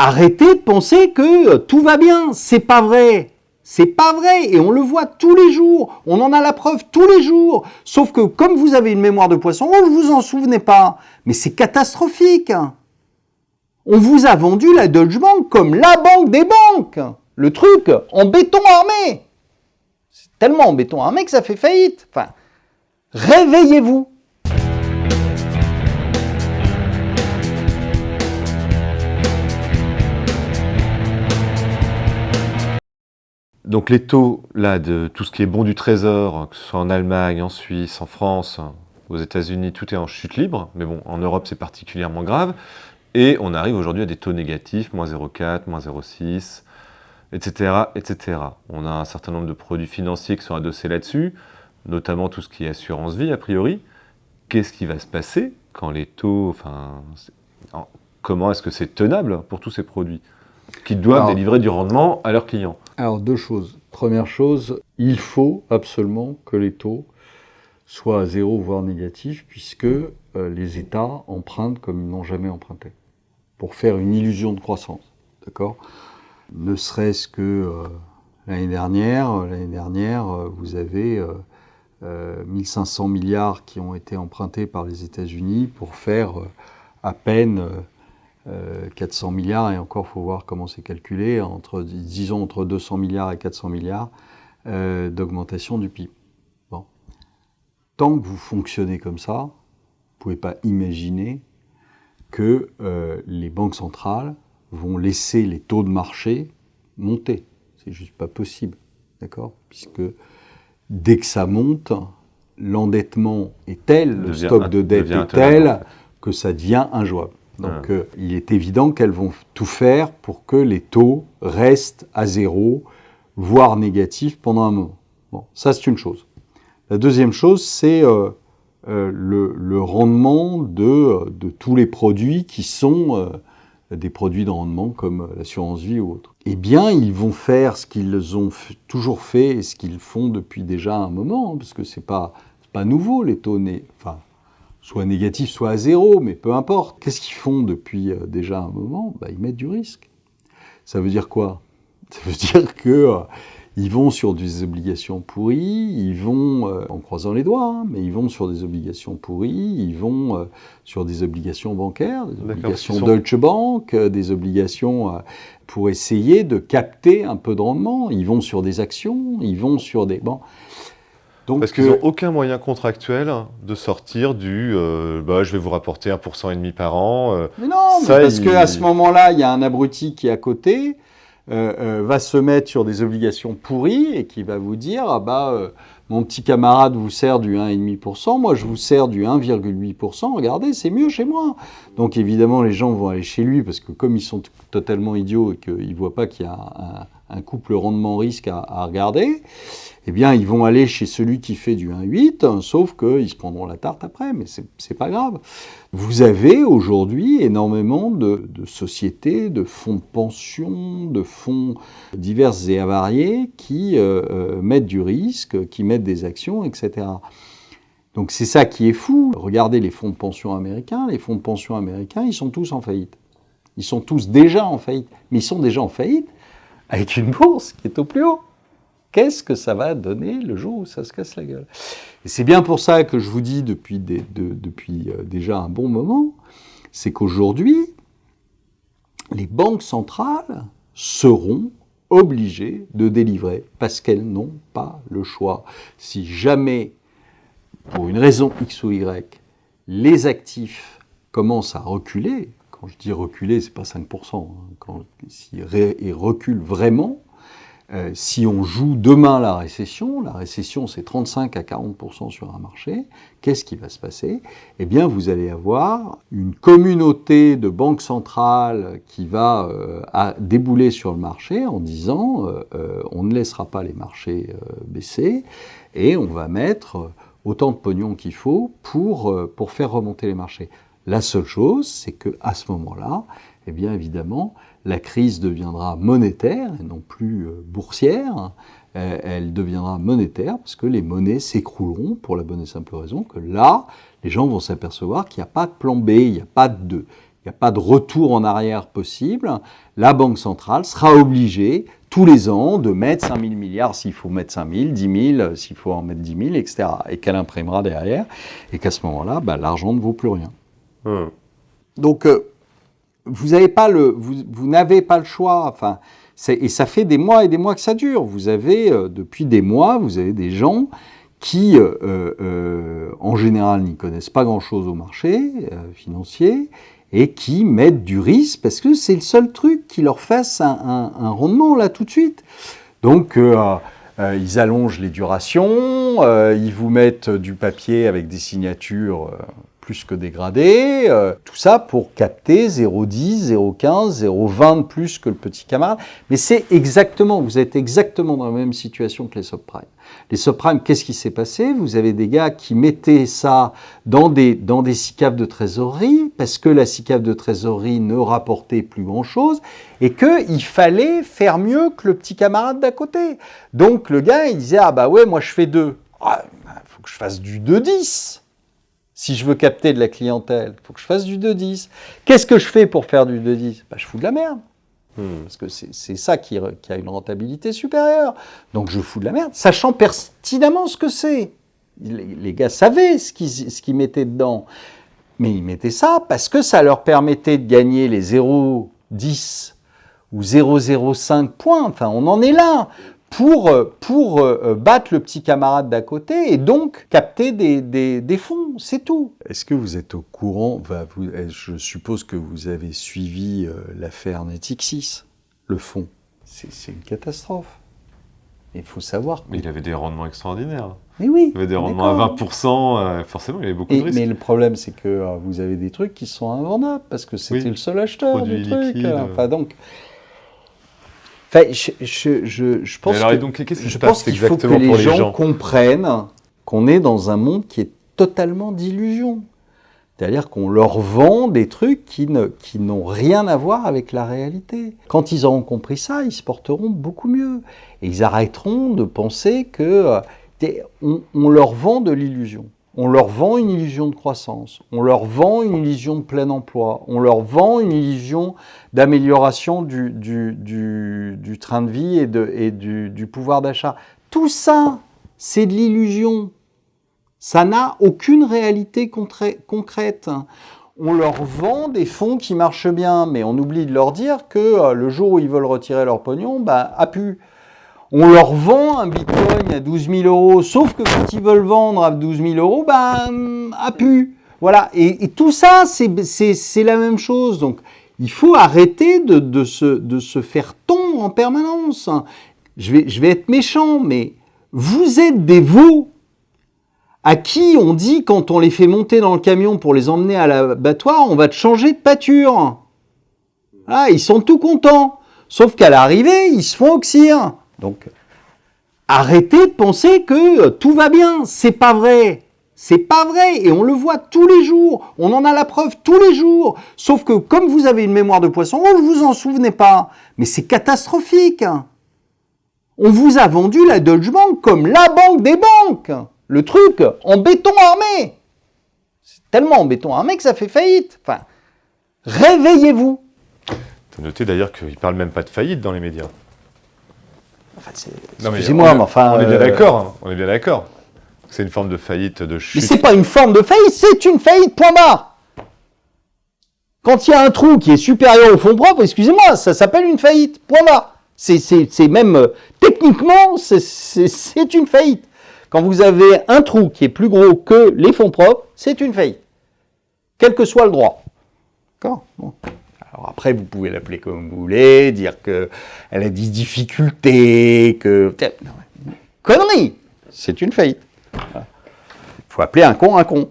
arrêtez de penser que tout va bien. C'est pas vrai. C'est pas vrai. Et on le voit tous les jours. On en a la preuve tous les jours. Sauf que comme vous avez une mémoire de poisson rouge, vous vous en souvenez pas. Mais c'est catastrophique. On vous a vendu la Deutsche Bank comme la banque des banques. Le truc en béton armé. C'est tellement en béton armé que ça fait faillite. Enfin, réveillez-vous. Donc les taux là, de tout ce qui est bon du trésor, que ce soit en Allemagne, en Suisse, en France, aux États-Unis, tout est en chute libre. Mais bon, en Europe, c'est particulièrement grave. Et on arrive aujourd'hui à des taux négatifs, moins 0,4, moins 0,6, etc., etc. On a un certain nombre de produits financiers qui sont adossés là-dessus, notamment tout ce qui est assurance vie, a priori. Qu'est-ce qui va se passer quand les taux... comment est-ce que c'est tenable pour tous ces produits qui doivent délivrer du rendement à leurs clients? Alors, deux choses. Première chose, il faut absolument que les taux soient à zéro, voire négatifs, puisque les États empruntent comme ils n'ont jamais emprunté, pour faire une illusion de croissance. D'accord ? Ne serait-ce que l'année dernière, vous avez 1500 milliards qui ont été empruntés par les États-Unis pour faire à peine 400 milliards, et encore, il faut voir comment c'est calculé, entre 200 milliards et 400 milliards d'augmentation du PIB. Bon. Tant que vous fonctionnez comme ça, vous ne pouvez pas imaginer que les banques centrales vont laisser les taux de marché monter. C'est juste pas possible, d'accord ? Puisque dès que ça monte, l'endettement est tel, le stock de dette est tel, que ça devient injouable. Donc il est évident qu'elles vont tout faire pour que les taux restent à zéro, voire négatifs pendant un moment. Bon, ça c'est une chose. La deuxième chose, c'est le rendement de tous les produits qui sont des produits de rendement comme l'assurance vie ou autre. Eh bien, ils vont faire ce qu'ils ont toujours fait et ce qu'ils font depuis déjà un moment, parce que c'est pas nouveau, les taux soit négatifs, soit à zéro, mais peu importe. Qu'est-ce qu'ils font depuis déjà un moment ? Ils mettent du risque. Ça veut dire quoi ? Ça veut dire que ils vont sur des obligations pourries, ils vont, en croisant les doigts, mais ils vont sur des obligations pourries, ils vont sur des obligations bancaires, des obligations Deutsche Bank, des obligations pour essayer de capter un peu de rendement. Ils vont sur des actions, ils vont sur des... Donc, parce qu'ils n'ont aucun moyen contractuel de sortir du je vais vous rapporter 1,5% par an. Mais non, parce qu'à ce moment-là, il y a un abruti qui est à côté, va se mettre sur des obligations pourries et qui va vous dire mon petit camarade vous sert du 1,5%, moi je vous sers du 1,8%, regardez, c'est mieux chez moi. Donc évidemment, les gens vont aller chez lui parce que comme ils sont totalement idiots et qu'ils ne voient pas qu'il y a un couple rendement-risque à regarder, eh bien, ils vont aller chez celui qui fait du 1,8, sauf qu'ils se prendront la tarte après, mais c'est pas grave. Vous avez aujourd'hui énormément de sociétés, de fonds de pension, de fonds divers et variés qui mettent du risque, qui mettent des actions, etc. Donc c'est ça qui est fou. Regardez les fonds de pension américains. Les fonds de pension américains, ils sont tous en faillite. Ils sont tous déjà en faillite. Mais ils sont déjà en faillite avec une bourse qui est au plus haut. Qu'est-ce que ça va donner le jour où ça se casse la gueule ? Et c'est bien pour ça que je vous dis depuis déjà un bon moment, c'est qu'aujourd'hui, les banques centrales seront obligées de délivrer parce qu'elles n'ont pas le choix. Si jamais, pour une raison X ou Y, les actifs commencent à reculer, quand je dis reculer, c'est pas 5%, s'ils reculent vraiment, si on joue demain la récession c'est 35 à 40% sur un marché, qu'est-ce qui va se passer ? Eh bien, vous allez avoir une communauté de banques centrales qui va débouler sur le marché en disant on ne laissera pas les marchés baisser et on va mettre autant de pognon qu'il faut pour faire remonter les marchés. La seule chose, c'est qu'à ce moment-là, eh bien évidemment, la crise deviendra monétaire et non plus boursière. Elle deviendra monétaire parce que les monnaies s'écrouleront pour la bonne et simple raison que là, les gens vont s'apercevoir qu'il n'y a pas de plan B, il n'y a pas il n'y a pas de retour en arrière possible, la Banque centrale sera obligée tous les ans de mettre 5 000 milliards s'il faut mettre 5 000, 10 000 s'il faut en mettre 10 000, etc. Et qu'elle imprimera derrière, et qu'à ce moment-là, l'argent ne vaut plus rien. Donc, vous n'avez pas le choix. Enfin, et ça fait des mois et des mois que ça dure. Vous avez, depuis des mois, vous avez des gens qui, en général, n'y connaissent pas grand-chose au marché financier et qui mettent du risque parce que c'est le seul truc qui leur fasse un rendement là tout de suite. Donc, ils allongent les durations, ils vous mettent du papier avec des signatures plus que dégradées, tout ça pour capter 0,10, 0,15, 0,20 de plus que le petit camarade. Mais vous êtes exactement dans la même situation que les subprimes. Les subprimes, qu'est-ce qui s'est passé? Vous avez des gars qui mettaient ça dans des SICAV de trésorerie, parce que la SICAV de trésorerie ne rapportait plus grand-chose, et qu'il fallait faire mieux que le petit camarade d'à côté. Donc le gars, il disait, ah bah ouais, moi je fais 2. Faut que je fasse du 2,10. Si je veux capter de la clientèle, il faut que je fasse du 2,10. Qu'est-ce que je fais pour faire du 2,10? Je fous de la merde. Parce que c'est ça qui a une rentabilité supérieure. Donc je fous de la merde, sachant pertinemment ce que c'est. Les gars savaient ce qu'ils mettaient dedans. Mais ils mettaient ça parce que ça leur permettait de gagner les 0,10 ou 0,05 points. Enfin, on en est là. Pour battre le petit camarade d'à côté et donc capter des fonds, c'est tout. Est-ce que vous êtes au courant, je suppose que vous avez suivi l'affaire Natixis, le fonds. C'est une catastrophe. Il faut savoir. Mais il avait des rendements extraordinaires. Mais oui. Il avait des rendements à 20%, forcément, il y avait beaucoup de risques. Mais le problème, c'est que vous avez des trucs qui sont invendables parce que c'était le seul acheteur du truc. Donc... Enfin, je pense qu'il faut que les gens comprennent qu'on est dans un monde qui est totalement d'illusion. C'est-à-dire qu'on leur vend des trucs qui n'ont rien à voir avec la réalité. Quand ils auront compris ça, ils se porteront beaucoup mieux. Et ils arrêteront de penser qu'on leur vend de l'illusion. On leur vend une illusion de croissance, on leur vend une illusion de plein emploi, on leur vend une illusion d'amélioration du train de vie et du pouvoir d'achat. Tout ça, c'est de l'illusion. Ça n'a aucune réalité concrète. On leur vend des fonds qui marchent bien, mais on oublie de leur dire que le jour où ils veulent retirer leur pognon, a pu. On leur vend un bitcoin à 12 000 euros, sauf que quand ils veulent vendre à 12 000 euros, a pu. Voilà. Et tout ça, c'est la même chose. Donc, il faut arrêter de se faire tondre en permanence. Je vais être méchant, mais vous êtes des veaux à qui on dit, quand on les fait monter dans le camion pour les emmener à l'abattoir, on va te changer de pâture. Voilà, ils sont tout contents. Sauf qu'à l'arrivée, ils se font oxyre. Donc, arrêtez de penser que tout va bien. C'est pas vrai. C'est pas vrai. Et on le voit tous les jours. On en a la preuve tous les jours. Sauf que, comme vous avez une mémoire de poisson, on ne vous en souvenez pas. Mais c'est catastrophique. On vous a vendu la Deutsche Bank comme la banque des banques. Le truc en béton armé. C'est tellement en béton armé que ça fait faillite. Enfin, réveillez-vous. Tu as noté d'ailleurs qu'ils ne parlent même pas de faillite dans les médias. Enfin, excusez-moi, mais enfin... On est bien d'accord, hein. On est bien d'accord. C'est une forme de faillite, de chute. Mais c'est pas une forme de faillite, c'est une faillite, point barre. Quand il y a un trou qui est supérieur au fonds propre, excusez-moi, ça s'appelle une faillite, point barre. C'est même, techniquement, c'est une faillite. Quand vous avez un trou qui est plus gros que les fonds propres, c'est une faillite. Quel que soit le droit. D'accord ? Bon. Alors après, vous pouvez l'appeler comme vous voulez, dire qu'elle a des difficultés, que... Connerie! C'est une faillite. Il faut appeler un con un con.